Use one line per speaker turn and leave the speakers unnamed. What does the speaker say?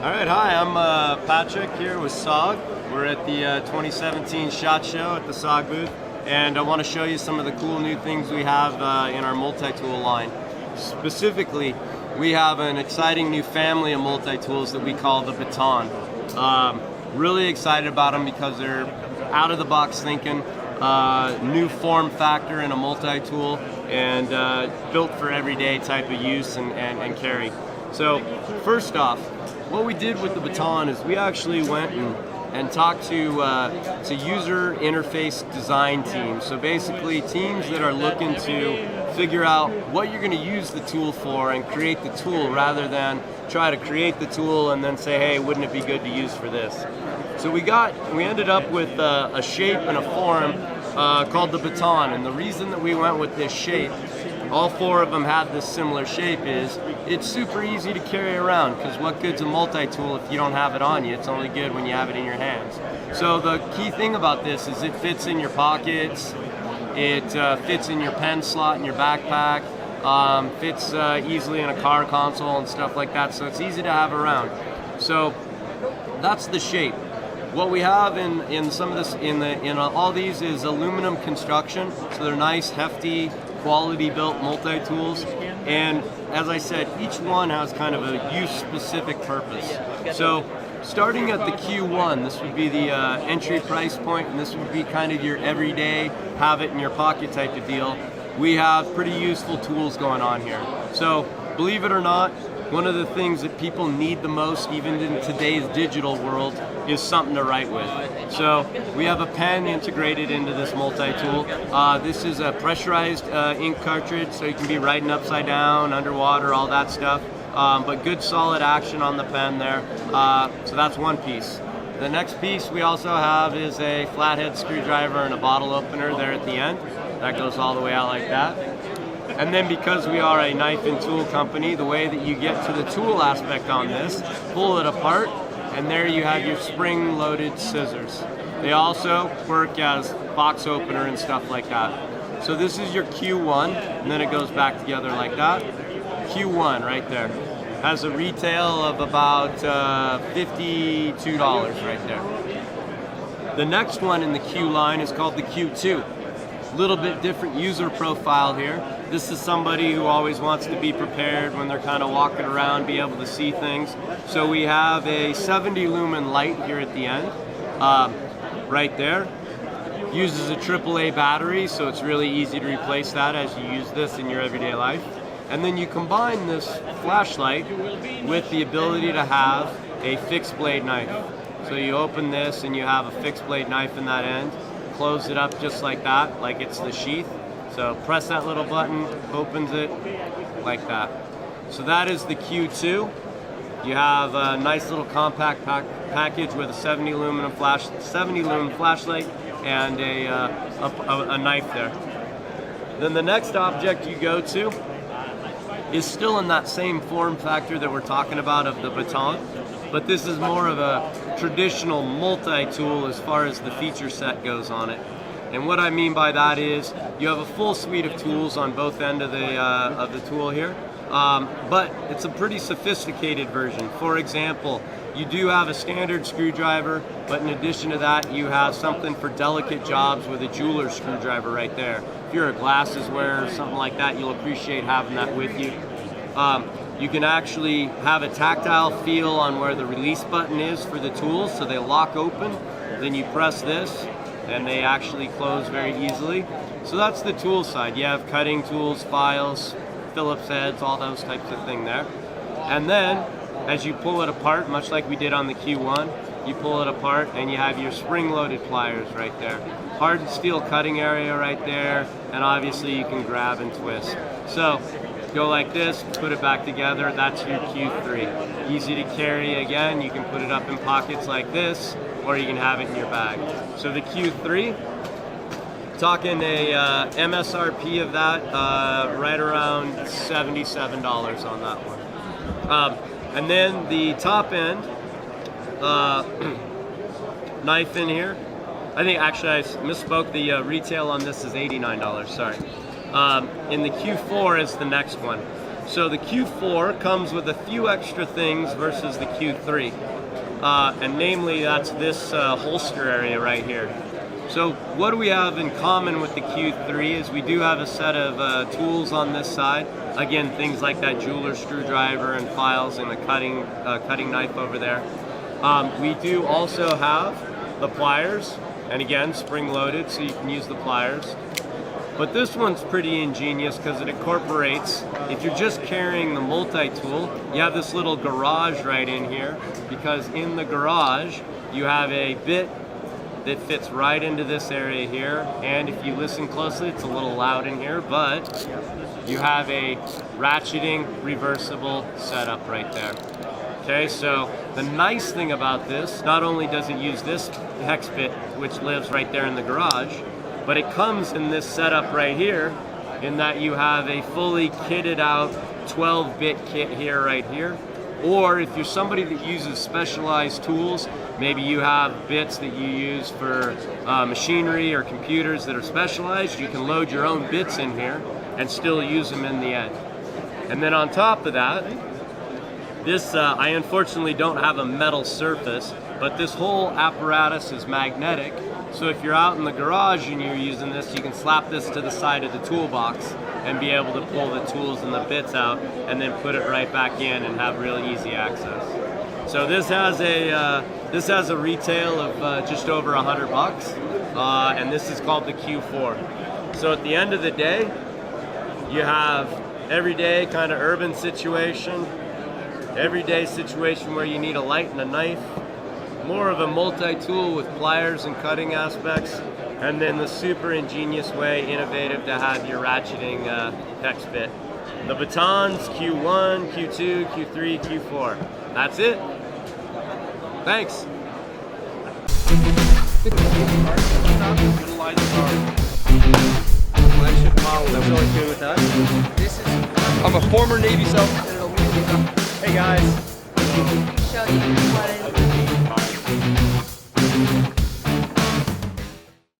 All right, hi, I'm Patrick here with SOG. We're at the 2017 SHOT Show at the SOG booth, and I want to show you some of the cool new things we have in our multi-tool line. Specifically, we have an exciting new family of multi-tools that we call the Baton. Really excited about them because they're out-of-the-box thinking, new form factor in a multi-tool, and built for everyday type of use and carry. So first off, what we did with the Baton is we actually went and talked to user interface design teams. So basically teams that are looking to figure out what you're going to use the tool for and create the tool rather than try to create the tool and then say, hey, wouldn't it be good to use for this? So we ended up with a shape and a form called the Baton, and the reason that we went with this shape, all four of them have this similar shape, is it's super easy to carry around, because what good's a multi-tool if you don't have it on you? It's only good when you have it in your hands. So the key thing about this is it fits in your pockets, it fits in your pen slot in your backpack, fits easily in a car console and stuff like that, so it's easy to have around. So that's the shape. What we have in some of this, in all these, is aluminum construction, so they're nice, hefty, quality-built multi-tools. And as I said, each one has kind of a use-specific purpose. So starting at the Q1, this would be the entry price point, and this would be kind of your everyday, have it in your pocket type of deal. We have pretty useful tools going on here. So believe it or not, one of the things that people need the most, even in today's digital world, is something to write with. So we have a pen integrated into this multi-tool. This is a pressurized ink cartridge, so you can be writing upside down, underwater, all that stuff. But good solid action on the pen there. So that's one piece. The next piece we also have is a flathead screwdriver and a bottle opener there at the end. That goes all the way out like that. And then because we are a knife and tool company, the way that you get to the tool aspect on this, pull it apart, and there you have your spring-loaded scissors. They also work as box opener and stuff like that. So this is your Q1, and then it goes back together like that. Q1 right there. Has a retail of about $52 right there. The next one in the Q line is called the Q2. Little bit different user profile here. This is somebody who always wants to be prepared when they're kind of walking around, be able to see things. So we have a 70 lumen light here at the end, right there. Uses a AAA battery, so it's really easy to replace that as you use this in your everyday life. And then you combine this flashlight with the ability to have a fixed blade knife. So you open this and you have a fixed blade knife in that end. Close it up just like that, like it's the sheath. So press that little button, opens it like that. So that is the Q2. You have a nice little compact package with a 70 lumen flashlight and a knife there. Then the next object you go to is still in that same form factor that we're talking about of the Baton, but this is more of a traditional multi-tool as far as the feature set goes on it. And what I mean by that is you have a full suite of tools on both ends of the tool here, but it's a pretty sophisticated version. For example, you do have a standard screwdriver, but in addition to that, you have something for delicate jobs with a jeweler's screwdriver right there. If you're a glasses wearer or something like that, you'll appreciate having that with you. You can actually have a tactile feel on where the release button is for the tools, so they lock open. Then you press this, and they actually close very easily. So that's the tool side. You have cutting tools, files, Phillips heads, all those types of things there. And then, as you pull it apart, much like we did on the Q1, you pull it apart and you have your spring-loaded pliers right there. Hardened steel cutting area right there, and obviously you can grab and twist. So, go like this, put it back together, that's your Q3. Easy to carry again, you can put it up in pockets like this, or you can have it in your bag. So the Q3, talking a MSRP of that, right around $77 on that one. And then the top end, knife in here, I think actually I misspoke, the retail on this is $89, sorry. In the Q4 is the next one. So the Q4 comes with a few extra things versus the Q3. And namely, that's this holster area right here. So what do we have in common with the Q3 is we do have a set of tools on this side. Again, things like that jeweler screwdriver and files and a cutting knife over there. We do also have the pliers, and again, spring-loaded, so you can use the pliers. But this one's pretty ingenious because it incorporates, if you're just carrying the multi-tool, you have this little garage right in here, because in the garage, you have a bit that fits right into this area here. And if you listen closely, it's a little loud in here, but you have a ratcheting reversible setup right there. Okay, so the nice thing about this, not only does it use this hex bit, which lives right there in the garage, but it comes in this setup right here, in that you have a fully kitted out 12-bit kit here, right here. Or if you're somebody that uses specialized tools, maybe you have bits that you use for machinery or computers that are specialized, you can load your own bits in here and still use them in the end. And then on top of that, this, I unfortunately don't have a metal surface, but this whole apparatus is magnetic. So if you're out in the garage and you're using this, you can slap this to the side of the toolbox and be able to pull the tools and the bits out and then put it right back in and have really easy access. So this has a retail of just over $100, and this is called the Q4. So at the end of the day, you have everyday kind of urban situation, everyday situation where you need a light and a knife, more of a multi-tool with pliers and cutting aspects, and then the super ingenious way, innovative, to have your ratcheting hex bit. The batons, Q1, Q2, Q3, Q4. That's it. Thanks.
Utilize our flagship model that we're really good with that. I'm a former Navy SEAL.
Hey guys.
Show you what it is.